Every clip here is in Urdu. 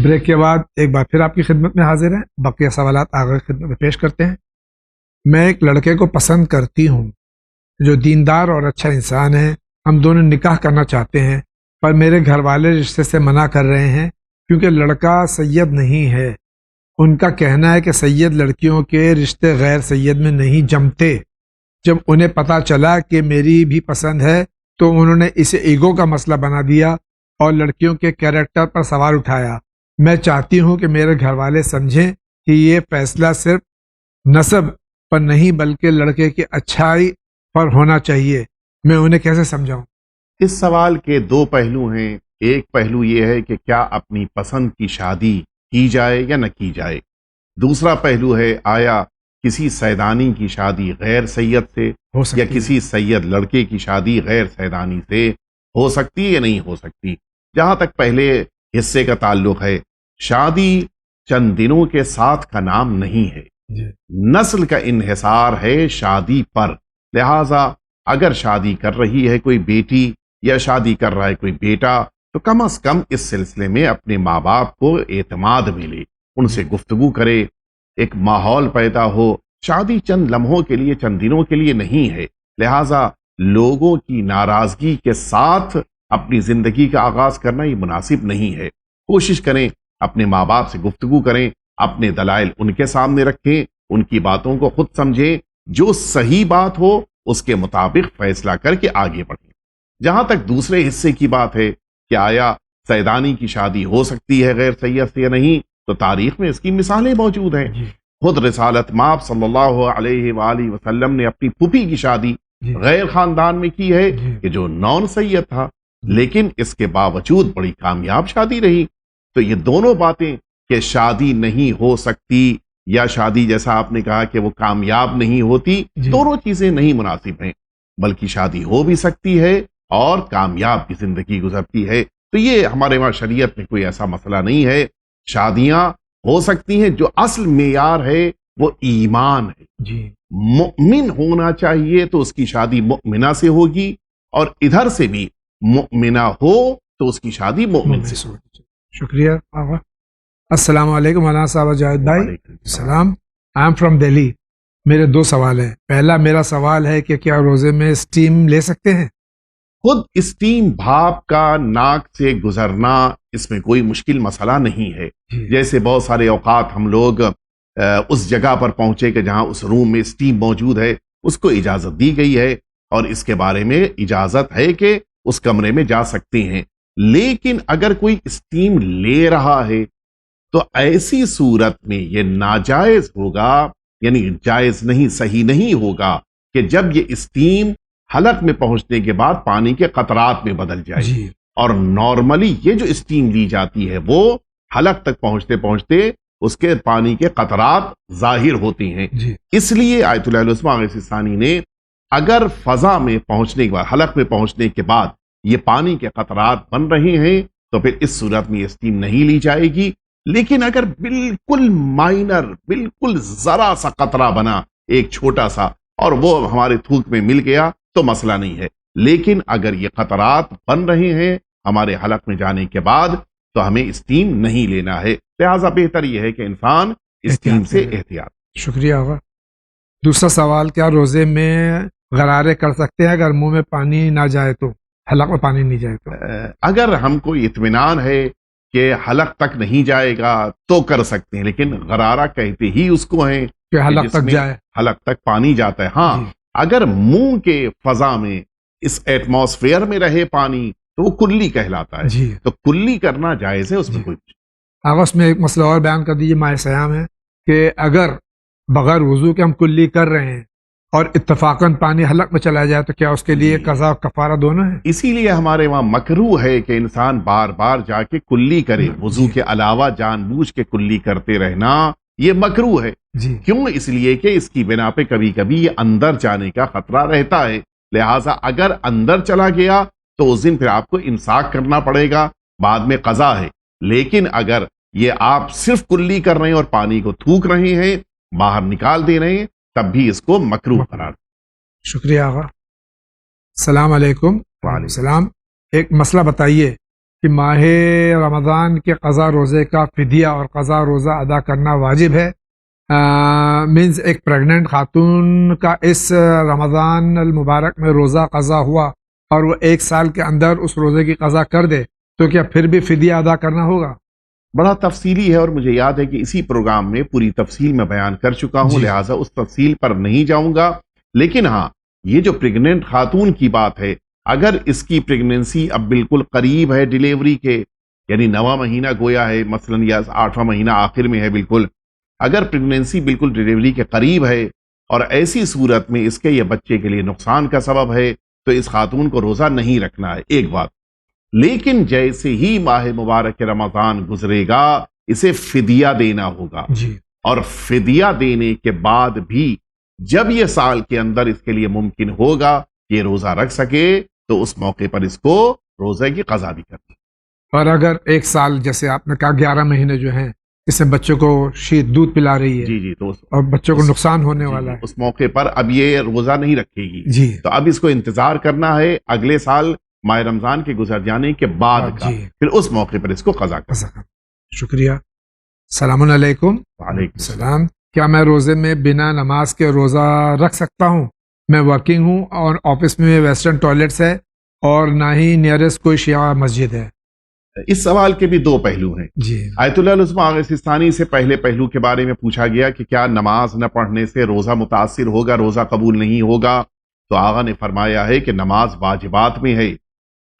بریک کے بعد ایک بار پھر آپ کی خدمت میں حاضر ہیں، بقیہ سوالات آگے خدمت میں پیش کرتے ہیں۔ میں ایک لڑکے کو پسند کرتی ہوں جو دیندار اور اچھا انسان ہے، ہم دونوں نکاح کرنا چاہتے ہیں، پر میرے گھر والے رشتے سے منع کر رہے ہیں کیونکہ لڑکا سید نہیں ہے۔ ان کا کہنا ہے کہ سید لڑکیوں کے رشتے غیر سید میں نہیں جمتے۔ جب انہیں پتہ چلا کہ میری بھی پسند ہے تو انہوں نے اسے ایگو کا مسئلہ بنا دیا اور لڑکیوں کے کیریکٹر پر سوال اٹھایا۔ میں چاہتی ہوں کہ میرے گھر والے سمجھیں کہ یہ فیصلہ صرف نسب پر نہیں بلکہ لڑکے کی اچھائی پر ہونا چاہیے۔ میں انہیں کیسے سمجھاؤں؟ اس سوال کے دو پہلو ہیں۔ ایک پہلو یہ ہے کہ کیا اپنی پسند کی شادی کی جائے یا نہ کی جائے۔ دوسرا پہلو ہے آیا کسی سیدانی کی شادی غیر سید سے ہو سکتی یا ہے۔ کسی سید لڑکے کی شادی غیر سیدانی سے ہو سکتی ہے یا نہیں ہو سکتی۔ جہاں تک پہلے حصے کا تعلق ہے، شادی چند دنوں کے ساتھ کا نام نہیں ہے، جی نسل کا انحصار ہے شادی پر۔ لہٰذا اگر شادی کر رہی ہے کوئی بیٹی یا شادی کر رہا ہے کوئی بیٹا تو کم از کم اس سلسلے میں اپنے ماں باپ کو اعتماد ملے، ان سے گفتگو کرے، ایک ماحول پیدا ہو۔ شادی چند لمحوں کے لیے، چند دنوں کے لیے نہیں ہے، لہٰذا لوگوں کی ناراضگی کے ساتھ اپنی زندگی کا آغاز کرنا یہ مناسب نہیں ہے۔ کوشش کریں اپنے ماں باپ سے گفتگو کریں، اپنے دلائل ان کے سامنے رکھیں، ان کی باتوں کو خود سمجھیں، جو صحیح بات ہو اس کے مطابق فیصلہ کر کے آگے بڑھیں۔ جہاں تک دوسرے حصے کی بات ہے کہ آیا سیدانی کی شادی ہو سکتی ہے غیر سید سے یا نہیں، تو تاریخ میں اس کی مثالیں موجود ہیں۔ جی خود رسالت مآب صلی اللہ علیہ وآلہ وسلم نے اپنی پھوپھی کی شادی جی غیر خاندان میں کی ہے جی کہ جو نان سید تھا، لیکن اس کے باوجود بڑی کامیاب شادی رہی۔ تو یہ دونوں باتیں کہ شادی نہیں ہو سکتی یا شادی جیسا آپ نے کہا کہ وہ کامیاب نہیں ہوتی، جی دونوں چیزیں نہیں مناسب ہیں، بلکہ شادی ہو بھی سکتی ہے اور کامیاب بھی زندگی گزرتی ہے۔ تو یہ ہمارے وہاں شریعت میں کوئی ایسا مسئلہ نہیں ہے، شادیاں ہو سکتی ہیں، جو اصل معیار ہے وہ ایمان ہے۔ جی مؤمن ہونا چاہیے تو اس کی شادی مؤمنہ سے ہوگی، اور ادھر سے بھی مؤمنہ ہو تو اس کی شادی مومن سے ہوگی۔ شکریہ آغا۔ السلام علیکم مولانا صاحب جاوید بھائی۔ وعلیکم السلام۔ سلام، آئی ایم فرام دہلی۔ میرے دو سوال ہیں۔ پہلا میرا سوال ہے کہ کیا روزے میں اسٹیم لے سکتے ہیں؟ خود اسٹیم بھاپ کا ناک سے گزرنا اس میں کوئی مشکل مسئلہ نہیں ہے۔ جیسے بہت سارے اوقات ہم لوگ اس جگہ پر پہنچے کہ جہاں اس روم میں اسٹیم موجود ہے، اس کو اجازت دی گئی ہے اور اس کے بارے میں اجازت ہے کہ اس کمرے میں جا سکتے ہیں۔ لیکن اگر کوئی اسٹیم لے رہا ہے تو ایسی صورت میں یہ ناجائز ہوگا، یعنی جائز نہیں، صحیح نہیں ہوگا کہ جب یہ اسٹیم حلق میں پہنچنے کے بعد پانی کے قطرات میں بدل جائے۔ جی اور نارملی یہ جو اسٹیم لی جاتی ہے وہ حلق تک پہنچتے پہنچتے اس کے پانی کے قطرات ظاہر ہوتی ہیں۔ جی اس لیے آیت اللہ العظمیٰ غیث ثانی نے اگر فضا میں پہنچنے کے بعد، حلق میں پہنچنے کے بعد یہ پانی کے قطرات بن رہے ہیں تو پھر اس صورت میں یہ اسٹیم نہیں لی جائے گی۔ لیکن اگر بالکل مائنر، بالکل ذرا سا قطرہ بنا، ایک چھوٹا سا، اور وہ ہمارے تھوک میں مل گیا تو مسئلہ نہیں ہے۔ لیکن اگر یہ قطرات بن رہے ہیں ہمارے حلق میں جانے کے بعد تو ہمیں اسٹیم نہیں لینا ہے۔ لہٰذا بہتر یہ ہے کہ انسان اسٹیم سے احتیاط۔ شکریہ آغا۔ دوسرا سوال، کیا روزے میں غرارے کر سکتے ہیں اگر منہ میں پانی نہ جائے تو، حلق میں پانی نہیں جائے تو؟ اگر ہم کو اطمینان ہے کہ حلق تک نہیں جائے گا تو کر سکتے ہیں، لیکن غرارہ کہتے ہی اس کو ہیں کہ حلق جس تک میں جائے۔ حلق تک پانی جاتا ہے۔ ہاں جی اگر منہ کے فضا میں، اس ایٹماسفیئر میں رہے پانی تو وہ کلی کہلاتا ہے۔ جی تو کلی کرنا جائز ہے، اس میں کوئی آغاز میں ایک مسئلہ اور بیان کر دیجیے ماہ سیام ہے کہ اگر بغیر وضو کے ہم کلی کر رہے ہیں اور اتفاقاً پانی حلق میں چلا جائے تو کیا اس کے لیے قضا و کفارہ دونوں ہیں؟ اسی لیے ہمارے وہاں مکروہ ہے کہ انسان بار بار جا کے کلی کرے، وضو کے علاوہ جان بوجھ کے کلی کرتے رہنا یہ مکروہ ہے۔ جی کیوں؟ اس لیے کہ اس کی بنا پہ کبھی کبھی یہ اندر جانے کا خطرہ رہتا ہے۔ لہٰذا اگر اندر چلا گیا تو اس دن پھر آپ کو امساک کرنا پڑے گا، بعد میں قضا ہے۔ لیکن اگر یہ آپ صرف کلی کر رہے ہیں اور پانی کو تھوک رہے ہیں، باہر نکال دے رہے ہیں، تب بھی اس کو مکروہ قرار۔ شکریہ آغا۔ السلام علیکم۔ وعلیکم السلام۔ ایک مسئلہ بتائیے کہ ماہ رمضان کے قضا روزے کا فدیہ اور قضا روزہ ادا کرنا واجب ہے. مینز ایک پریگننٹ خاتون کا اس رمضان المبارک میں روزہ قضا ہوا اور وہ 1 سال کے اندر اس روزے کی قضا کر دے تو کیا پھر بھی فدیہ ادا کرنا ہوگا؟ بڑا تفصیلی ہے اور مجھے یاد ہے کہ اسی پروگرام میں پوری تفصیل میں بیان کر چکا ہوں، جی. لہٰذا اس تفصیل پر نہیں جاؤں گا. لیکن ہاں، یہ جو پریگننٹ خاتون کی بات ہے، اگر اس کی پریگننسی اب بالکل قریب ہے ڈیلیوری کے، یعنی 9واں مہینہ گویا ہے مثلا یا 8واں مہینہ آخر میں ہے، بالکل اگر پریگننسی بالکل ڈیلیوری کے قریب ہے اور ایسی صورت میں اس کے یہ بچے کے لیے نقصان کا سبب ہے تو اس خاتون کو روزہ نہیں رکھنا ہے، ایک بات. لیکن جیسے ہی ماہ مبارک رمضان گزرے گا اسے فدیہ دینا ہوگا، جی. اور فدیہ دینے کے بعد بھی جب یہ سال کے اندر اس کے لیے ممکن ہوگا کہ یہ روزہ رکھ سکے تو اس موقع پر اس کو روزے کی قضا بھی کرنی. اور اگر 1 سال جیسے آپ نے کہا 11 مہینے جو ہیں اس میں بچوں کو شیر دودھ پلا رہی ہے جی تو اور بچوں کو نقصان ہونے والا ہے، اس موقع پر اب یہ روزہ نہیں رکھے گی. جی. تو اب اس کو انتظار کرنا ہے اگلے سال ماہ رمضان کے گزر جانے کے بعد کا، جی. پھر اس موقع پر اس کو قضا کرنا. شکریہ. السلام علیکم. وعلیکم السلام. کیا میں روزے میں بنا نماز کے روزہ رکھ سکتا ہوں؟ میں ورکنگ ہوں اور آفس میں ویسٹرن ٹوائلٹس ہے اور نہ ہی نیئرسٹ کوئی شیعہ مسجد ہے. اس سوال کے بھی 2 پہلو ہیں. جی. آیت اللہ العظمہ آغا سستانی سے پہلے پہلو کے بارے میں پوچھا گیا کہ کیا نماز نہ پڑھنے سے روزہ متاثر ہوگا، روزہ قبول نہیں ہوگا؟ تو آغا نے فرمایا ہے کہ نماز واجبات میں ہے،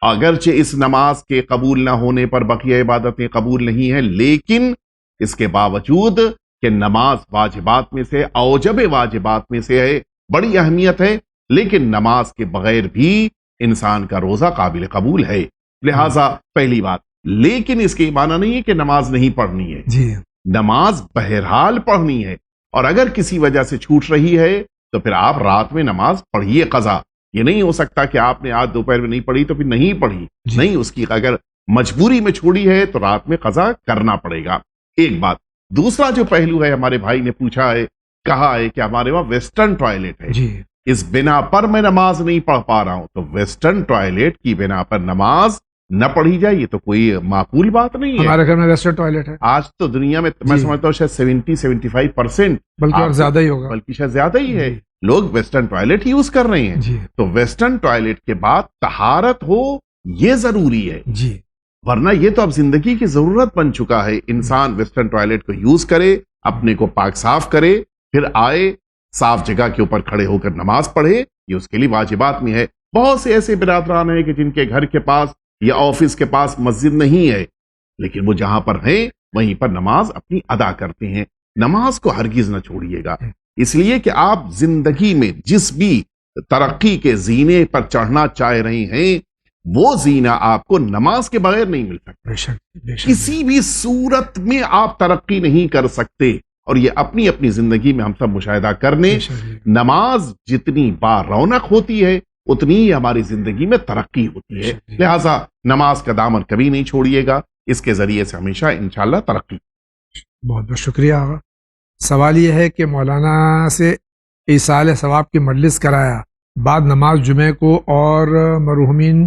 اگرچہ اس نماز کے قبول نہ ہونے پر بقیہ عبادتیں قبول نہیں ہیں، لیکن اس کے باوجود کہ نماز واجبات میں سے، اوجب واجبات میں سے ہے، بڑی اہمیت ہے، لیکن نماز کے بغیر بھی انسان کا روزہ قابل قبول ہے. لہٰذا پہلی بات، لیکن اس کے معنی نہیں ہے کہ نماز نہیں پڑھنی ہے. جی. نماز بہرحال پڑھنی ہے، اور اگر کسی وجہ سے چھوٹ رہی ہے تو پھر آپ رات میں نماز پڑھیے قضا. یہ نہیں ہو سکتا کہ آپ نے آج دوپہر میں نہیں پڑھی تو پھر نہیں پڑھی. جی. نہیں، اس کی اگر مجبوری میں چھوڑی ہے تو رات میں قضا کرنا پڑے گا. ایک بات. دوسرا جو پہلو ہے، ہمارے بھائی نے پوچھا ہے، کہا ہے کہ ہمارے وہاں ویسٹرن ٹوائلٹ ہے، جی. اس بنا پر میں نماز نہیں پڑھ پا رہا ہوں. تو ویسٹرن ٹوائلٹ کی بنا پر نماز نہ پڑھی جائے، یہ تو کوئی معقول بات نہیں ہے. ہمارے گھر میں ویسٹرن ٹوائلٹ ہے. آج تو دنیا میں میں جی. سمجھتا ہوں شاید 70-75% بلکہ اور زیادہ ہی ہوگا، بلکہ شاید زیادہ ہی ہے، جی. لوگ ویسٹرن ٹوائلٹ یوز کر رہے ہیں. جی. تو ویسٹرن ٹوائلٹ کے بعد طہارت ہو، یہ ضروری ہے، جی. ورنہ یہ تو اب زندگی کی ضرورت بن چکا ہے. انسان ویسٹرن ٹوائلٹ کو یوز کرے، اپنے کو پاک صاف کرے، پھر آئے صاف جگہ کے اوپر کھڑے ہو کر نماز پڑھے. یہ اس کے لیے واجبات میں ہے. بہت سے ایسے برادران ہیں کہ جن کے گھر کے پاس یا آفس کے پاس مسجد نہیں ہے، لیکن وہ جہاں پر ہیں وہیں پر نماز اپنی ادا کرتے ہیں. نماز کو ہرگز نہ چھوڑیے گا، اس لیے کہ آپ زندگی میں جس بھی ترقی کے زینے پر چڑھنا چاہ رہے ہیں وہ زینہ آپ کو نماز کے بغیر نہیں مل سکتا. بے شک، بے شک. کسی بھی صورت میں آپ ترقی نہیں کر سکتے، اور یہ اپنی اپنی زندگی میں ہم سب مشاہدہ کرنے. بے شک. نماز جتنی با رونق ہوتی ہے اتنی ہی ہماری زندگی میں ترقی ہوتی ہے. لہٰذا نماز کا دامن کبھی نہیں چھوڑیے گا، اس کے ذریعے سے ہمیشہ انشاءاللہ ترقی. بہت بہت شکریہ آغا. سوال یہ ہے کہ مولانا سے ایصال ثواب کی مجلس کرایا، بعد نماز جمعے کو اور مرحومین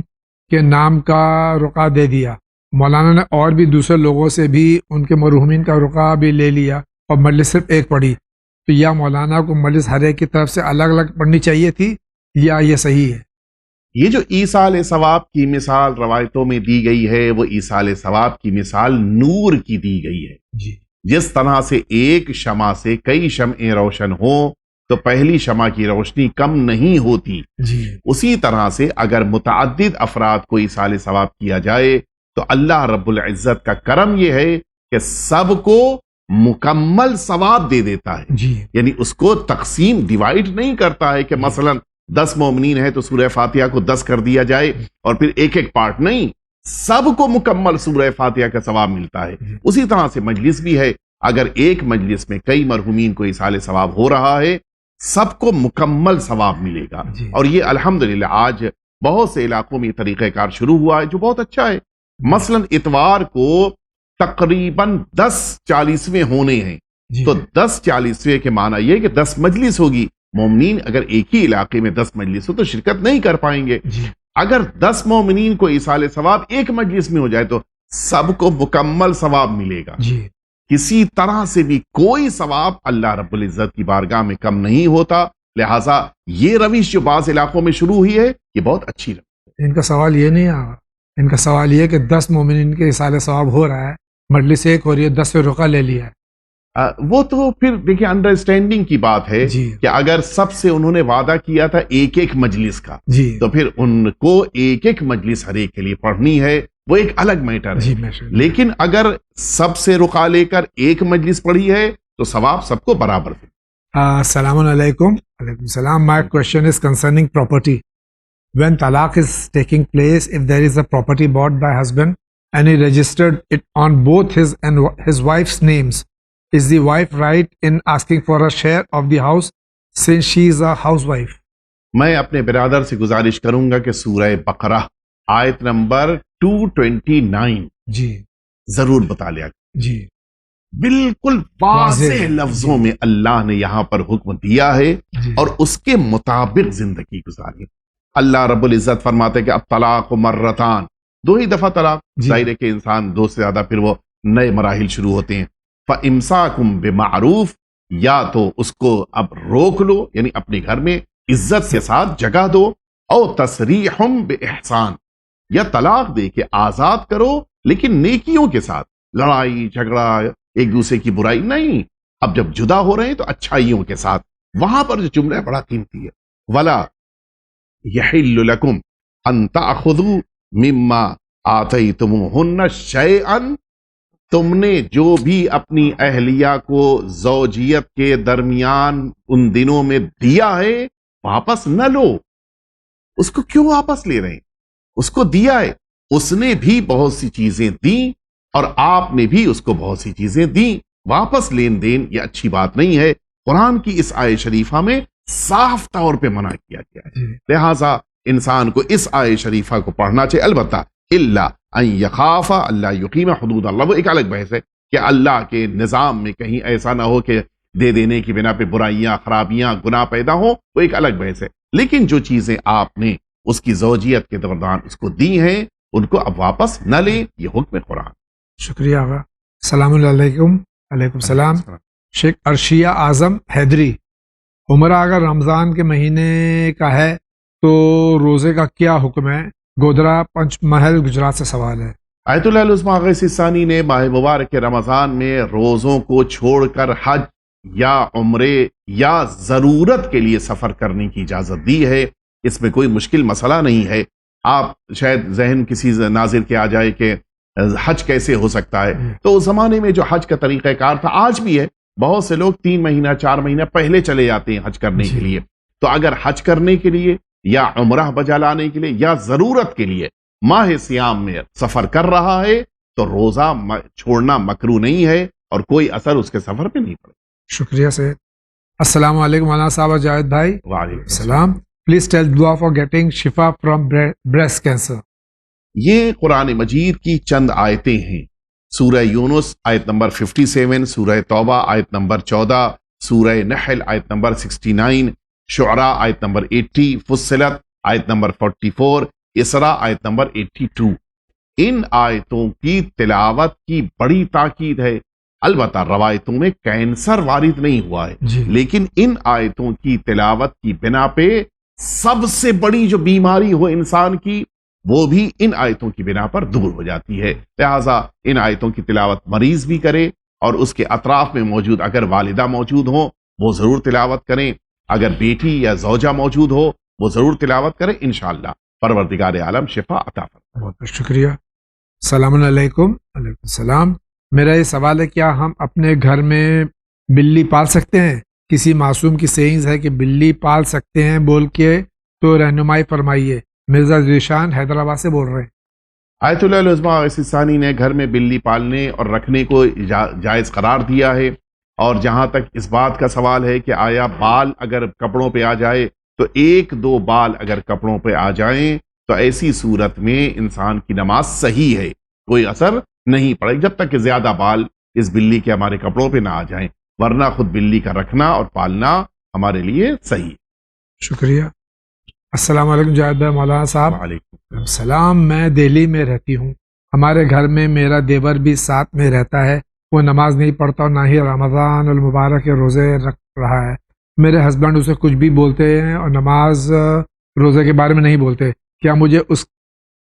کے نام کا رقعہ دے دیا. مولانا نے اور بھی دوسرے لوگوں سے بھی ان کے مرحومین کا رقعہ بھی لے لیا اور مجلس صرف ایک پڑھی. تو یا مولانا کو مجلس ہر ایک کی طرف سے الگ الگ پڑھنی چاہیے تھی یا یہ صحیح ہے؟ یہ جو ایصال ثواب کی مثال روایتوں میں دی گئی ہے وہ ایصال ثواب کی مثال نور کی دی گئی ہے. جی. جس طرح سے ایک شمع سے کئی شمعیں روشن ہوں تو پہلی شمع کی روشنی کم نہیں ہوتی، جی. اسی طرح سے اگر متعدد افراد کو ایصال ثواب کیا جائے تو اللہ رب العزت کا کرم یہ ہے کہ سب کو مکمل ثواب دے دیتا ہے. جی. یعنی اس کو تقسیم ڈیوائیڈ نہیں کرتا ہے کہ مثلا 10 مومنین ہے تو سورہ فاتحہ کو 10 کر دیا جائے اور پھر ایک ایک پارٹ نہیں، سب کو مکمل سورہ فاتحہ کا ثواب ملتا ہے. اسی طرح سے مجلس بھی ہے، اگر ایک مجلس میں کئی مرحومین کو ایصال ثواب ہو رہا ہے سب کو مکمل ثواب ملے گا. اور یہ الحمدللہ آج بہت سے علاقوں میں یہ طریقہ کار شروع ہوا ہے جو بہت اچھا ہے. مثلا اتوار کو تقریباً 10/40 ہونے ہیں، تو 10/40 کے معنی یہ کہ 10 مجلس ہوگی. مومنین اگر ایک ہی علاقے میں 10 مجلس ہو تو شرکت نہیں کر پائیں گے. اگر 10 مومنین کو ایصال ثواب ایک مجلس میں ہو جائے تو سب کو مکمل ثواب ملے گا. جی کسی طرح سے بھی کوئی ثواب اللہ رب العزت کی بارگاہ میں کم نہیں ہوتا. لہٰذا یہ روش جو بعض علاقوں میں شروع ہوئی ہے یہ بہت اچھی روش ہے. ان کا سوال یہ نہیں آگا، ان کا سوال یہ کہ 10 مومنین کے ایصال ثواب ہو رہا ہے، مجلس ایک ہو رہی ہے، 10 سے رقع لے لیا ہے. وہ تو پھر دیکھیں انڈرسٹینڈنگ کی بات ہے جی کہ اگر سب سے انہوں نے وعدہ کیا تھا ایک ایک مجلس کا جی تو پھر ان کو ایک ایک مجلس ہر ایک کے لیے پڑھنی ہے، وہ ایک الگ میٹر ہے. جی ماشاء اللہ. لیکن اگر سب سے رقع لے کر ایک مجلس پڑھی ہے تو ثواب سب کو برابر ہے. السلام علیکم. وعلیکم السلام. My question is concerning property. When talaq is taking place, if there is a property bought by husband and he registered it on both his and his wife's names, is the wife right in asking for a share of the house since she is a housewife? میں اپنے برادر سے گزارش کروں گا کہ سورہ بقرہ آیت نمبر 229 جی ضرور بتا لیا. جی بالکل واضح لفظوں میں اللہ نے یہاں پر حکم دیا ہے جی اور اس کے مطابق زندگی گزاری. اللہ رب العزت فرماتے کہ الطلاق مرتان، 2 ہی دفعہ طلاق. جی. ظاہر ہے کہ انسان 2 سے زیادہ پھر وہ نئے مراحل شروع ہوتے ہیں. فَإِمْسَاكُمْ بِمَعْرُوف، یا تو اس کو اب روک لو یعنی اپنے گھر میں عزت کے ساتھ جگہ دو، او تسریحم بِإِحْسان، یا طلاق دے کے آزاد کرو لیکن نیکیوں کے ساتھ. لڑائی جھگڑا ایک دوسرے کی برائی نہیں. اب جب جدا ہو رہے ہیں تو اچھائیوں کے ساتھ. وہاں پر جو جملہ ہے بڑا قیمتی ہے، وَلَا يَحِلُّ لَكُمْ أَن تَأْخُذُوا مِمَّا آتَيْتُمُوهُنَّ شَيْئًا، تم نے جو بھی اپنی اہلیہ کو زوجیت کے درمیان ان دنوں میں دیا ہے واپس نہ لو. اس کو کیوں واپس لے رہے ہیں؟ اس کو دیا ہے، اس نے بھی بہت سی چیزیں دیں اور آپ نے بھی اس کو بہت سی چیزیں دیں. واپس لین دین یہ اچھی بات نہیں ہے. قرآن کی اس آیت شریفہ میں صاف طور پہ منع کیا گیا ہے. لہٰذا انسان کو اس آیت شریفہ کو پڑھنا چاہیے. البتہ الا ان یخاف اللہ یقیم حدود اللہ، وہ ایک الگ بحث ہے کہ اللہ کے نظام میں کہیں ایسا نہ ہو کہ دے دینے کی بنا پہ برائیاں خرابیاں گناہ پیدا ہوں، وہ ایک الگ بحث ہے. لیکن جو چیزیں آپ نے اس کی زوجیت کے دوران اس کو دی ہیں ان کو اب واپس نہ لیں، یہ حکم قرآن. شکریہ آقا. السلام علیکم. وعلیکم السلام. شیخ ارشیا اعظم حیدری، عمرہ اگر رمضان کے مہینے کا ہے تو روزے کا کیا حکم ہے؟ گودرا پنچ محل گجرات سے سوال ہے. آیت اللہ العظمیٰ غیث ثانی نے ماہ مبارک رمضان میں روزوں کو چھوڑ کر حج یا عمرے یا ضرورت کے لیے سفر کرنے کی اجازت دی ہے. اس میں کوئی مشکل مسئلہ نہیں ہے. آپ شاید ذہن کسی ناظر کے آ جائے کہ حج کیسے ہو سکتا ہے، تو اس زمانے میں جو حج کا طریقہ کار تھا آج بھی ہے. بہت سے لوگ 3 مہینہ 4 مہینہ پہلے چلے جاتے ہیں حج کرنے کے لیے. تو اگر حج کرنے کے لیے یا عمرہ بجا لانے کے لیے یا ضرورت کے لیے ماہ سیام میں سفر کر رہا ہے تو روزہ چھوڑنا مکروہ نہیں ہے اور کوئی اثر اس کے سفر پہ نہیں پڑے. شکریہ سے. السلام علیکم مولانا صاحب جاوید بھائی. وعلیکم السلام. پلیز ٹیل دعا فار گیٹنگ شفا فرام بریسٹ کینسر. یہ قرآن مجید کی چند آیتیں ہیں. سورہ یونس آیت نمبر 57، سورہ توبہ آیت نمبر 14، سورہ نحل آیت نمبر 69، شعراء آیت نمبر 80، فصلت آیت نمبر 44، اسراء آیت نمبر 82. ان آیتوں کی تلاوت کی بڑی تاکید ہے. البتہ روایتوں میں کینسر وارد نہیں ہوا ہے، لیکن ان آیتوں کی تلاوت کی بنا پہ سب سے بڑی جو بیماری ہو انسان کی وہ بھی ان آیتوں کی بنا پر دور ہو جاتی ہے. لہٰذا ان آیتوں کی تلاوت مریض بھی کرے اور اس کے اطراف میں موجود اگر والدہ موجود ہوں وہ ضرور تلاوت کریں. اگر بیٹی یا زوجہ موجود ہو وہ ضرور تلاوت کریں. انشاءاللہ پروردگار عالم شفا عطا فرمائے. بہت بہت شکریہ. السلام علیکم. وعلیکم السلام. میرا یہ سوال ہے، کیا ہم اپنے گھر میں بلی پال سکتے ہیں؟ کسی معصوم کی سینگز ہے کہ بلی پال سکتے ہیں بول کے، تو رہنمائی فرمائیے. مرزا ذیشان حیدرآباد سے بول رہے ہیں. آیت اللہ العظمیٰ غیث ثانی نے گھر میں بلی پالنے اور رکھنے کو جائز قرار دیا ہے. اور جہاں تک اس بات کا سوال ہے کہ آیا بال اگر کپڑوں پہ آ جائے تو 1-2 بال اگر کپڑوں پہ آ جائیں تو ایسی صورت میں انسان کی نماز صحیح ہے، کوئی اثر نہیں پڑے جب تک کہ زیادہ بال اس بلی کے ہمارے کپڑوں پہ نہ آ جائیں، ورنہ خود بلی کا رکھنا اور پالنا ہمارے لیے صحیح ہے. شکریہ. السلام علیکم جاوید بھائی مولانا صاحب. وعلیکم السلام. میں دہلی میں رہتی ہوں. ہمارے گھر میں میرا دیور بھی ساتھ میں رہتا ہے. وہ نماز نہیں پڑھتا اور نہ ہی رمضان المبارک کے روزے رکھ رہا ہے. میرے ہسبینڈ اسے کچھ بھی بولتے ہیں اور نماز روزے کے بارے میں نہیں بولتے. کیا مجھے اس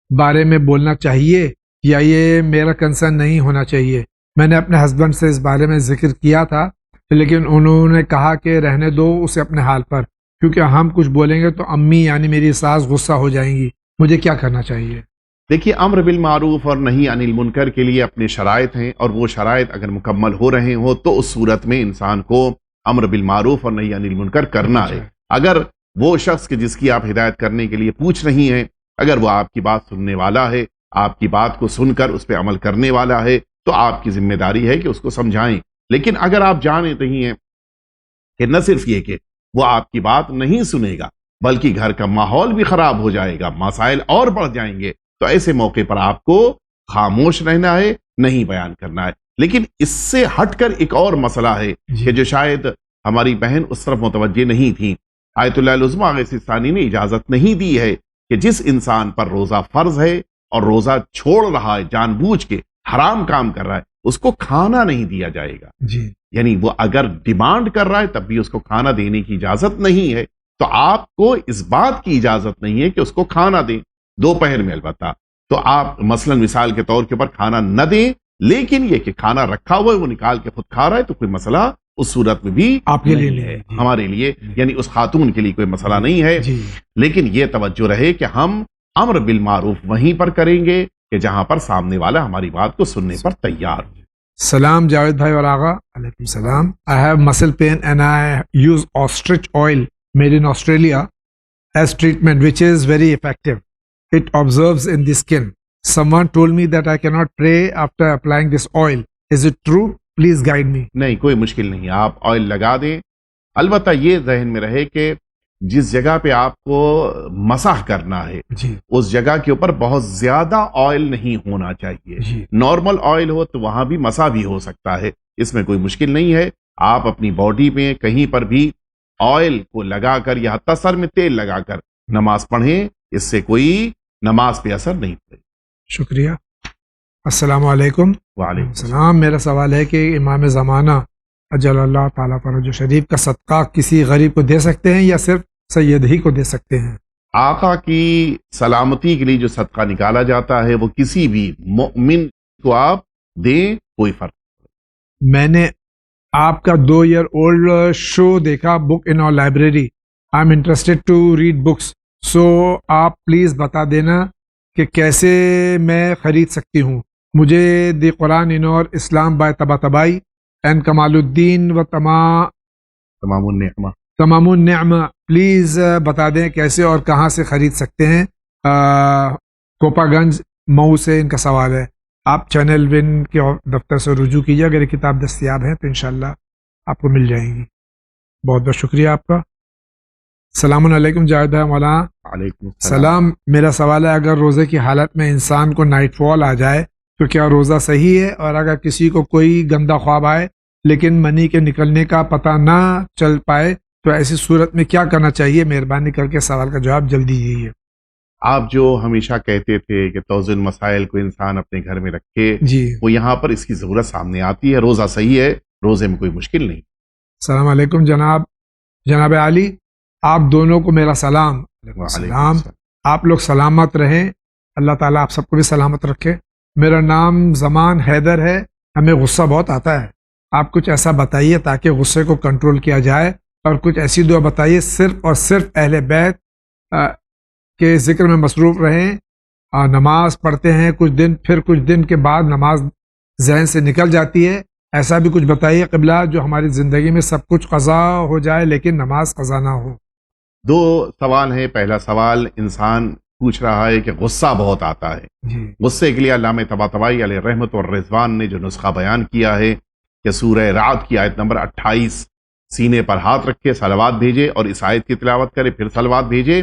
بارے میں بولنا چاہیے یا یہ میرا کنسرن نہیں ہونا چاہیے؟ میں نے اپنے ہسبینڈ سے اس بارے میں ذکر کیا تھا لیکن انہوں نے کہا کہ رہنے دو اسے اپنے حال پر، کیونکہ ہم کچھ بولیں گے تو امی یعنی میری ساس غصہ ہو جائیں گی. مجھے کیا کرنا چاہیے؟ دیکھیے، امر بالمعروف اور نہی عن المنکر کے لیے اپنے شرائط ہیں، اور وہ شرائط اگر مکمل ہو رہے ہوں تو اس صورت میں انسان کو امر بالمعروف اور نہی عن المنکر کرنا ہے. اگر وہ شخص کہ جس کی آپ ہدایت کرنے کے لیے پوچھ رہی ہیں، اگر وہ آپ کی بات سننے والا ہے، آپ کی بات کو سن کر اس پہ عمل کرنے والا ہے، تو آپ کی ذمہ داری ہے کہ اس کو سمجھائیں. لیکن اگر آپ جانتے نہیں ہیں کہ نہ صرف یہ کہ وہ آپ کی بات نہیں سنے گا بلکہ گھر کا ماحول بھی خراب ہو جائے گا، مسائل اور بڑھ جائیں گے، تو ایسے موقع پر آپ کو خاموش رہنا ہے، نہیں بیان کرنا ہے. لیکن اس سے ہٹ کر ایک اور مسئلہ ہے کہ جو شاید ہماری بہن اس طرف متوجہ نہیں تھی. آیت اللہ العظمہ آغا سستانی نے اجازت نہیں دی ہے کہ جس انسان پر روزہ فرض ہے اور روزہ چھوڑ رہا ہے، جان بوجھ کے حرام کام کر رہا ہے، اس کو کھانا نہیں دیا جائے گا. جی. یعنی وہ اگر ڈیمانڈ کر رہا ہے تب بھی اس کو کھانا دینے کی اجازت نہیں ہے. تو آپ کو اس بات کی اجازت نہیں ہے کہ اس کو کھانا دیں، دوپہر میں البتہ. تو آپ مثلا مثال کے طور کے اوپر کھانا نہ دیں، لیکن یہ کہ کھانا رکھا ہوا ہے وہ نکال کے خود کھا رہا ہے تو کوئی مسئلہ اس صورت میں بھی آپ کے لیے نہیں نہیں ہے. ہے. ہمارے لیے یعنی اس خاتون کے لیے کوئی مسئلہ نہیں ہے. جی. لیکن یہ توجہ رہے کہ ہم امر بالمعروف وہیں پر کریں گے کہ جہاں پر سامنے والا ہماری بات کو سننے پر تیار ہو. سلام جاوید بھائی اور آغا. علیکم السلام. I have muscle pain and I use ostrich oil made in Australia as treatment which is very effective. It absorbs in the skin. Someone told me that I cannot pray after applying this oil. Is it true? Please guide me. نہیں، کوئی مشکل نہیں، آپ آئل لگا دیں. البتہ یہ ذہن میں رہے کہ جس جگہ پہ آپ کو مسح کرنا ہے جی. اس جگہ کے اوپر بہت زیادہ آئل نہیں ہونا چاہیے. جی. نارمل آئل ہو تو وہاں بھی مسح بھی ہو سکتا ہے، اس میں کوئی مشکل نہیں ہے. آپ اپنی باڈی میں کہیں پر بھی آئل کو لگا کر یا حتی سر میں تیل لگا کر نماز پڑھیں، اس سے کوئی نماز پہ اثر نہیں پڑے. شکریہ. السلام علیکم. وعلیکم السلام. میرا سوال ہے کہ امام زمانہ اجل اللہ تعالیٰ فرج شریف کا صدقہ کسی غریب کو دے سکتے ہیں یا صرف سید ہی کو دے سکتے ہیں؟ آقا کی سلامتی کے لیے جو صدقہ نکالا جاتا ہے وہ کسی بھی مومن کو آپ دیں، کوئی فرق. میں نے آپ کا 2 year old شو دیکھا، book in our library. I am interested to read books, so آپ پلیز بتا دینا کہ کیسے میں خرید سکتی ہوں. مجھے دی قرآن ان اور اسلام بائے طباطبائی اینڈ کمال الدین و تمام النعمہ. تمام النعمہ. پلیز بتا دیں کیسے اور کہاں سے خرید سکتے ہیں. کوپا گنج مئو سے ان کا سوال ہے. آپ چینل ون کے دفتر سے رجوع کیجیے، اگر یہ کتاب دستیاب ہے تو انشاءاللہ آپ کو مل جائیں گی. بہت بہت شکریہ آپ کا. السلام علیکم جاوید بھائی مولانا. علیکم سلام. میرا سوال ہے اگر روزے کی حالت میں انسان کو نائٹ فال آ جائے تو کیا روزہ صحیح ہے؟ اور اگر کسی کو کوئی گندا خواب آئے لیکن منی کے نکلنے کا پتہ نہ چل پائے تو ایسی صورت میں کیا کرنا چاہیے؟ مہربانی کر کے سوال کا جواب جلدی دیجیے. آپ جو ہمیشہ کہتے تھے کہ توزن مسائل کو انسان اپنے گھر میں رکھے، جی. وہ یہاں پر اس کی ضرورت سامنے آتی ہے. روزہ صحیح ہے، روزے میں کوئی مشکل نہیں. السلام علیکم جناب علی، آپ دونوں کو میرا سلام. السلام. آپ لوگ سلامت رہیں، اللہ تعالیٰ آپ سب کو بھی سلامت رکھے. میرا نام زمان حیدر ہے. ہمیں غصہ بہت آتا ہے، آپ کچھ ایسا بتائیے تاکہ غصے کو کنٹرول کیا جائے، اور کچھ ایسی دعا بتائیے صرف اور صرف اہل بیت کے ذکر میں مصروف رہیں. نماز پڑھتے ہیں کچھ دن، پھر کچھ دن کے بعد نماز ذہن سے نکل جاتی ہے. ایسا بھی کچھ بتائیے قبلہ جو ہماری زندگی میں سب کچھ قضا ہو جائے لیکن نماز قضا نہ ہو. 2 سوال ہیں. پہلا سوال انسان پوچھ رہا ہے کہ غصہ بہت آتا ہے. جی. غصے کے لیے علامہ طباطبائی علیہ رحمت اور رضوان نے جو نسخہ بیان کیا ہے کہ سورہ رعد کی آیت نمبر 28 سینے پر ہاتھ رکھے صلوات بھیجے اور اس آیت کی تلاوت کرے، پھر صلوات بھیجے،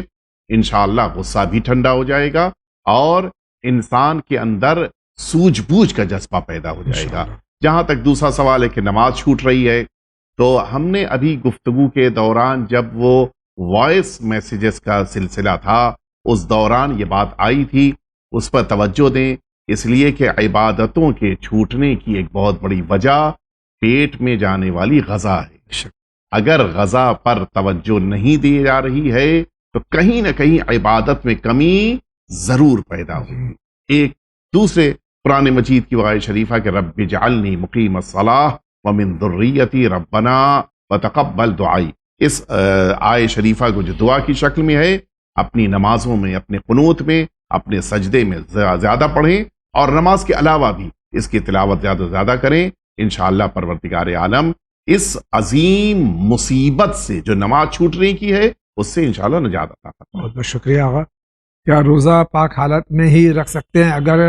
انشاءاللہ غصہ بھی ٹھنڈا ہو jائے گا اور انسان کے اندر سوجھ بوجھ کا جذبہ پیدا ہو جائے گا. جہاں تک دوسرا سوال ہے کہ نماز چھوٹ رہی ہے، تو ہم نے ابھی گفتگو کے دوران جب وہ وائس میسیجز کا سلسلہ تھا، اس دوران یہ بات آئی تھی، اس پر توجہ دیں، اس لیے کہ عبادتوں کے چھوٹنے کی ایک بہت بڑی وجہ پیٹ میں جانے والی غذا ہے۔ اگر غذا پر توجہ نہیں دی جا رہی ہے تو کہیں نہ کہیں عبادت میں کمی ضرور پیدا ہوگی۔ ایک دوسرے قرآن مجید کی آیت شریفہ کہ رب اجعلنی مقیم الصلاۃ ومن ذریتی ربنا وتقبل دعائی، اس آیت شریفہ کو جو دعا کی شکل میں ہے اپنی نمازوں میں، اپنے قنوت میں، اپنے سجدے میں زیادہ پڑھیں، اور نماز کے علاوہ بھی اس کی تلاوت زیادہ سے زیادہ کریں۔ انشاءاللہ پروردگار عالم اس عظیم مصیبت سے جو نماز چھوٹنے کی ہے اس سے انشاءاللہ نجات عطا فرمائے۔ بہت بہت شکریہ آقا۔ کیا روزہ پاک حالت میں ہی رکھ سکتے ہیں؟ اگر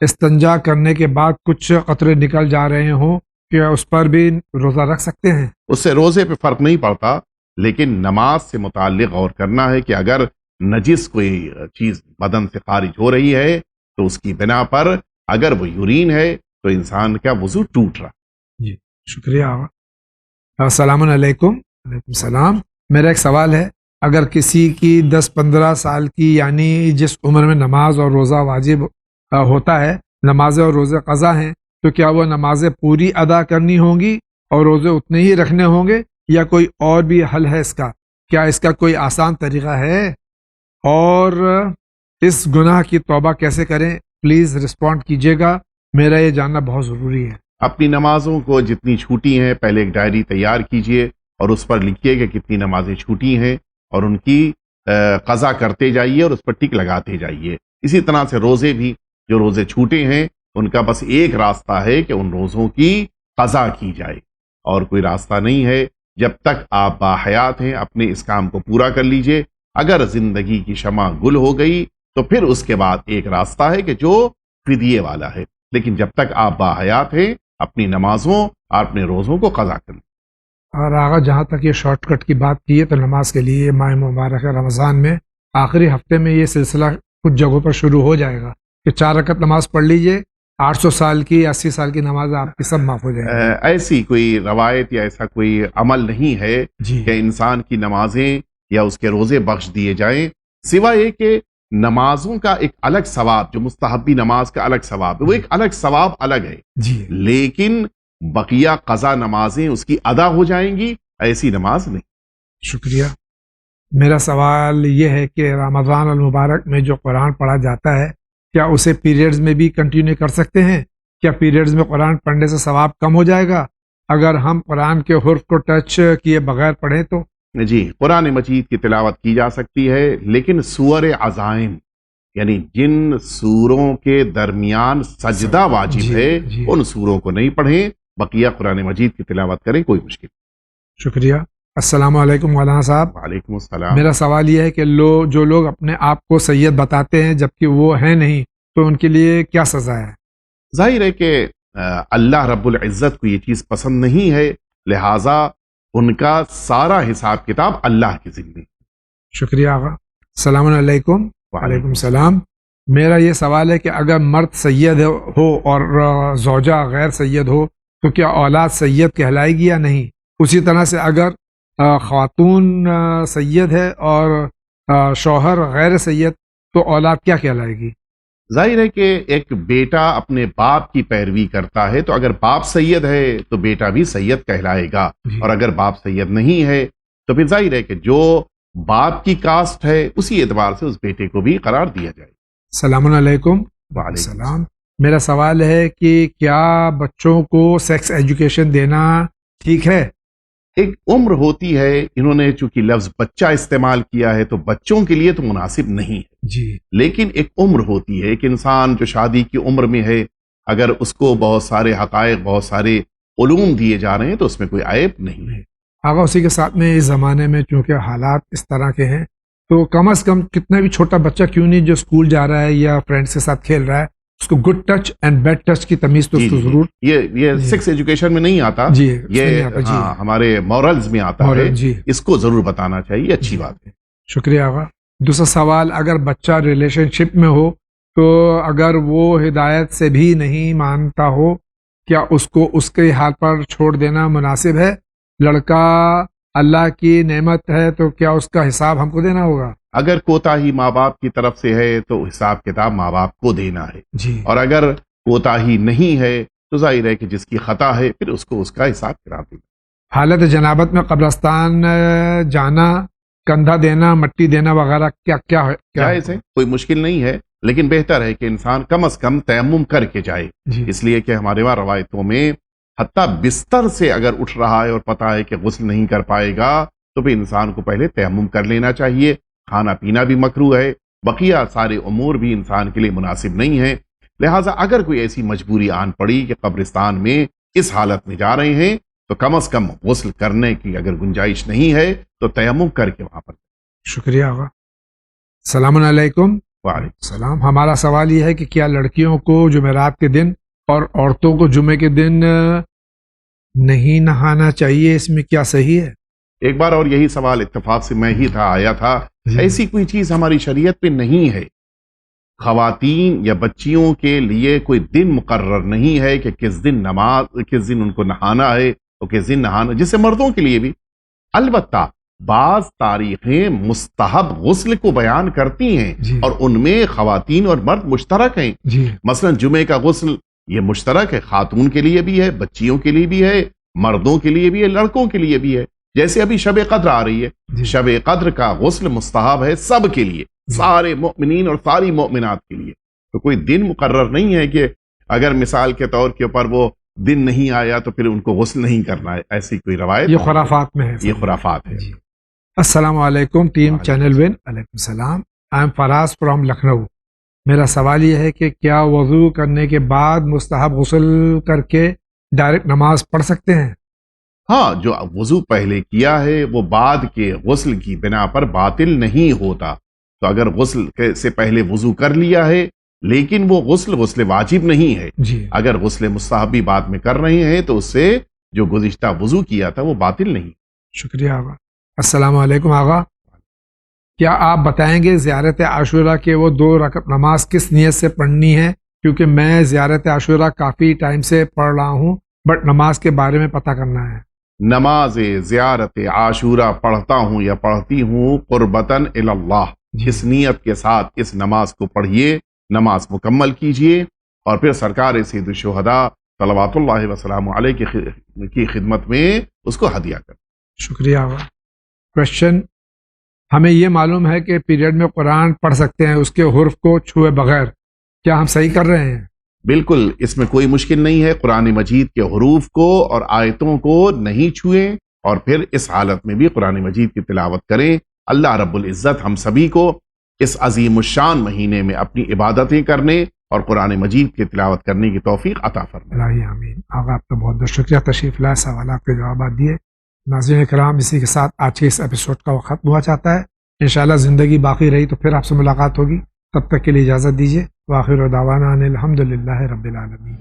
استنجا کرنے کے بعد کچھ قطرے نکل جا رہے ہوں کیا اس پر بھی روزہ رکھ سکتے ہیں؟ اس سے روزے پہ فرق نہیں پڑتا، لیکن نماز سے متعلق غور کرنا ہے کہ اگر نجس کوئی چیز بدن سے خارج ہو رہی ہے تو اس کی بنا پر اگر وہ یورین ہے تو انسان کا وضو ٹوٹ رہا۔ جی شکریہ آقا۔ السلام علیکم۔ وعلیکم السلام۔ میرا ایک سوال ہے، اگر کسی کی 10-15 سال کی یعنی جس عمر میں نماز اور روزہ واجب ہوتا ہے، نمازیں اور روزے قضا ہیں، تو کیا وہ نمازیں پوری ادا کرنی ہوں گی اور روزے اتنے ہی رکھنے ہوں گے یا کوئی اور بھی حل ہے اس کا؟ کیا اس کا کوئی آسان طریقہ ہے؟ اور اس گناہ کی توبہ کیسے کریں؟ پلیز رسپونڈ کیجیے گا، میرا یہ جاننا بہت ضروری ہے۔ اپنی نمازوں کو جتنی چھوٹی ہیں پہلے ایک ڈائری تیار کیجئے اور اس پر لکھیے کہ کتنی نمازیں چھوٹی ہیں اور ان کی قضا کرتے جائیے اور اس پر ٹک لگاتے جائیے۔ اسی طرح سے روزے بھی، جو روزے چھوٹے ہیں ان کا بس ایک راستہ ہے کہ ان روزوں کی قضا کی جائے، اور کوئی راستہ نہیں ہے۔ جب تک آپ باحیات ہیں اپنے اس کام کو پورا کر لیجئے۔ اگر زندگی کی شمع گل ہو گئی تو پھر اس کے بعد ایک راستہ ہے کہ جو فدیے والا ہے، لیکن جب تک آپ باحیات ہیں اپنی نمازوں اور اپنے روزوں کو قضا کر لیں۔ اور آغا جہاں تک یہ شارٹ کٹ کی بات کی ہے تو نماز کے لیے ماہ مبارک رمضان میں آخری ہفتے میں یہ سلسلہ کچھ جگہوں پر شروع ہو جائے گا کہ 4 رکعت نماز پڑھ لیجئے، 800 سال کی 80 سال کی نماز آپ کی سب معاف ہو جائے گی۔ ایسی کوئی روایت یا ایسا کوئی عمل نہیں ہے جی کہ انسان کی نمازیں یا اس کے روزے بخش دیے جائیں، سوائے یہ کہ نمازوں کا ایک الگ ثواب، جو مستحبی نماز کا الگ ثواب ہے وہ ایک الگ ثواب الگ ہے، جی لیکن بقیہ قضا نمازیں اس کی ادا ہو جائیں گی، ایسی نماز نہیں۔ شکریہ۔ میرا سوال یہ ہے کہ رمضان المبارک میں جو قرآن پڑھا جاتا ہے کیا اسے پیریڈز میں بھی کنٹینیو کر سکتے ہیں؟ کیا پیریڈز میں قرآن پڑھنے سے ثواب کم ہو جائے گا اگر ہم قرآن کے حرف کو ٹچ کیے بغیر پڑھیں تو؟ جی، قرآن مجید کی تلاوت کی جا سکتی ہے، لیکن سور عزائم یعنی جن سوروں کے درمیان سجدہ واجب جی، ہے جی۔ ان سوروں کو نہیں پڑھیں، بقیہ قرآن مجید کی تلاوت کریں، کوئی مشکل نہیں۔ شکریہ۔ السلام علیکم مولانا صاحب۔ وعلیکم السلام۔ میرا سوال یہ ہے کہ جو لوگ اپنے آپ کو سید بتاتے ہیں جبکہ وہ ہیں نہیں تو ان کے لیے کیا سزا ہے؟ ظاہر ہے کہ اللہ رب العزت کو یہ چیز پسند نہیں ہے، لہٰذا ان کا سارا حساب کتاب اللہ کے ذمہ۔ شکریہ آقا۔ السلام علیکم۔ وعلیکم السلام۔ میرا یہ سوال ہے کہ اگر مرد سید ہو اور زوجہ غیر سید ہو تو کیا اولاد سید کہلائے گی یا نہیں؟ اسی طرح سے اگر خاتون سید ہے اور شوہر غیر سید تو اولاد کیا کہلائے گی؟ ظاہر ہے کہ ایک بیٹا اپنے باپ کی پیروی کرتا ہے، تو اگر باپ سید ہے تو بیٹا بھی سید کہلائے گا، جی۔ اور اگر باپ سید نہیں ہے تو پھر ظاہر ہے کہ جو باپ کی کاسٹ ہے اسی اعتبار سے اس بیٹے کو بھی قرار دیا جائے۔ السلام علیکم۔ وعلیکم السلام۔ میرا سوال ہے کہ کیا بچوں کو سیکس ایجوکیشن دینا ٹھیک ہے؟ ایک عمر ہوتی ہے، انہوں نے چونکہ لفظ بچہ استعمال کیا ہے تو بچوں کے لیے تو مناسب نہیں ہے، جی لیکن ایک عمر ہوتی ہے، ایک انسان جو شادی کی عمر میں ہے اگر اس کو بہت سارے حقائق، بہت سارے علوم دیے جا رہے ہیں تو اس میں کوئی عیب نہیں ہے۔ آقا اسی کے ساتھ میں اس زمانے میں چونکہ حالات اس طرح کے ہیں تو کم از کم کتنا بھی چھوٹا بچہ کیوں نہیں جو اسکول جا رہا ہے یا فرینڈس کے ساتھ کھیل رہا ہے اس کو good touch and bad touch کی تمیز تو اس کو ضرور۔ یہ سیکس ایجوکیشن میں نہیں آتا، جی اس میں نہیں یہ آتا، جی ہمارے مورلز میں آتا ہے، جی اس کو ضرور بتانا چاہیے، اچھی بات ہے۔ شکریہ آقا۔ دوسرا سوال، اگر بچہ ریلیشن شپ میں ہو تو اگر وہ ہدایت سے بھی نہیں مانتا ہو کیا اس کو اس کے حال پر چھوڑ دینا مناسب ہے؟ لڑکا اللہ کی نعمت ہے تو کیا اس کا حساب ہم کو دینا ہوگا؟ اگر کوتاہی ماں باپ کی طرف سے ہے تو حساب کتاب ماں باپ کو دینا ہے، جی، اور اگر کوتاہی نہیں ہے تو ظاہر ہے کہ جس کی خطا ہے پھر اس کو اس کا حساب کرا دینا۔ حالت جنابت میں قبرستان جانا، کندھا دینا، مٹی دینا وغیرہ کیا جائز ہے، کوئی مشکل نہیں ہے، لیکن بہتر ہے کہ انسان کم از کم تیمم کر کے جائے، جی، اس لیے کہ ہمارے وہاں روایتوں میں حتیٰ بستر سے اگر اٹھ رہا ہے اور پتہ ہے کہ غسل نہیں کر پائے گا تو پھر انسان کو پہلے تیمم کر لینا چاہیے۔ کھانا پینا بھی مکروہ ہے، بقیہ سارے امور بھی انسان کے لیے مناسب نہیں ہیں، لہٰذا اگر کوئی ایسی مجبوری آن پڑی کہ قبرستان میں اس حالت میں جا رہے ہیں تو کم از کم غسل کرنے کی اگر گنجائش نہیں ہے تو تیمم کر کے وہاں پر۔ شکریہ آقا۔ السلام علیکم۔ وعلیکم السلام۔ ہمارا سوال یہ ہے کہ کیا لڑکیوں کو جمعرات کے دن اور عورتوں کو جمعے کے دن نہیں نہانا چاہیے؟ اس میں کیا صحیح ہے؟ ایک بار اور یہی سوال اتفاق سے میں ہی آیا تھا، ایسی کوئی چیز ہماری شریعت پہ نہیں ہے، خواتین یا بچیوں کے لیے کوئی دن مقرر نہیں ہے کہ کس دن ان کو نہانا ہے اور کس دن نہانا، جسے مردوں کے لیے بھی۔ البتہ بعض تاریخیں مستحب غسل کو بیان کرتی ہیں جی، اور ان میں خواتین اور مرد مشترک ہیں، جی، مثلا جمعے کا غسل یہ مشترک ہے، خاتون کے لیے بھی ہے، بچیوں کے لیے بھی ہے، مردوں کے لیے بھی ہے، لڑکوں کے لیے بھی ہے۔ جیسے ابھی شب قدر آ رہی ہے، جی، شب قدر کا غسل مستحب ہے سب کے لیے، سارے مؤمنین اور ساری مؤمنات کے لیے، تو کوئی دن مقرر نہیں ہے کہ اگر مثال کے طور کے اوپر وہ دن نہیں آیا تو پھر ان کو غسل نہیں کرنا ہے، ایسی کوئی روایت یہ خرافات میں ہے۔ یہ خرافات ہے۔ جی۔ السلام علیکم ٹیم وعلیکم چینل ون۔ علیکم السلام۔ I am Faraz from Lucknow. میرا سوال یہ ہے کہ کیا وضو کرنے کے بعد مستحب غسل کر کے ڈائریکٹ نماز پڑھ سکتے ہیں؟ ہاں، جو وضو پہلے کیا ہے وہ بعد کے غسل کی بنا پر باطل نہیں ہوتا، تو اگر غسل سے پہلے وضو کر لیا ہے لیکن وہ غسل واجب نہیں ہے، جی، اگر غسل مستحبی بعد میں کر رہے ہیں تو اس سے جو گزشتہ وضو کیا تھا وہ باطل نہیں۔ شکریہ آغا۔ السلام علیکم آغا، کیا آپ بتائیں گے زیارت عاشورہ کے وہ 2 رکعت نماز کس نیت سے پڑھنی ہے؟ کیونکہ میں زیارت عاشورہ کافی ٹائم سے پڑھ رہا ہوں، بٹ نماز کے بارے میں پتہ کرنا ہے۔ نماز زیارت عاشورہ پڑھتا ہوں یا پڑھتی ہوں قربتاً الی اللہ، اس نیت کے ساتھ اس نماز کو پڑھیے، نماز مکمل کیجئے اور پھر سرکار سید الشہداء صلوات اللہ وسلام علیہ کی خدمت میں اس کو ہدیہ کریں۔ شکریہ آغا۔ کوشچن، ہمیں یہ معلوم ہے کہ پیریڈ میں قرآن پڑھ سکتے ہیں اس کے حرف کو چھوئے بغیر، کیا ہم صحیح کر رہے ہیں؟ بالکل، اس میں کوئی مشکل نہیں ہے، قرآن مجید کے حروف کو اور آیتوں کو نہیں چھوئیں اور پھر اس حالت میں بھی قرآن مجید کی تلاوت کریں۔ اللہ رب العزت ہم سبھی کو اس عظیم الشان مہینے میں اپنی عبادتیں کرنے اور قرآن مجید کی تلاوت کرنے کی توفیق عطا فرمائے۔ الہی آمین۔ آغا آپ کا بہت بہت شکریہ، تشریف لائے، سوالات کے جوابات دیے۔ ناظرین کرام، اسی کے ساتھ آج کے اس ایپیسوڈ کا وقت ختم ہوا چاہتا ہے۔ انشاءاللہ زندگی باقی رہی تو پھر آپ سے ملاقات ہوگی، تب تک کے لیے اجازت دیجیے۔ وآخر دعوانا ان الحمد للہ رب العالمین۔